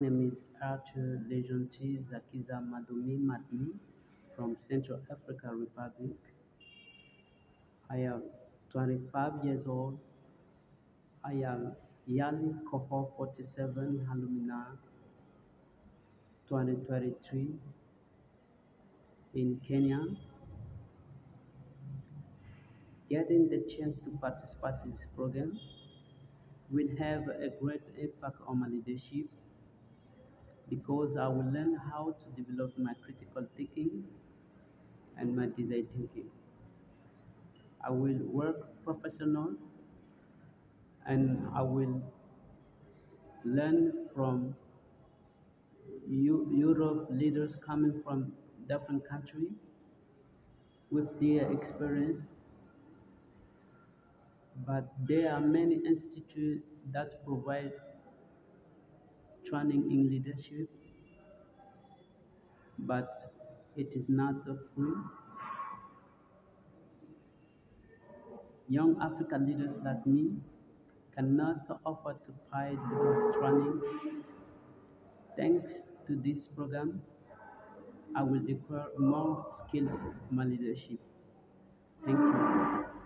My name is Arthur Lejonti Zakiza Madomi Matni from Central African Republic. I am 25 years old. I am Yali Cohort 47 alumni 2023 in Kenya. Getting the chance to participate in this program will have a great impact on my leadership because I will learn how to develop my critical thinking and my design thinking. I will work professional and I will learn from Europe leaders coming from different countries with their experience. But there are many institutes that provide training in leadership, but it is not free. Young African leaders like me cannot afford to pay those training. Thanks to this program, I will acquire more skills in my leadership. Thank you.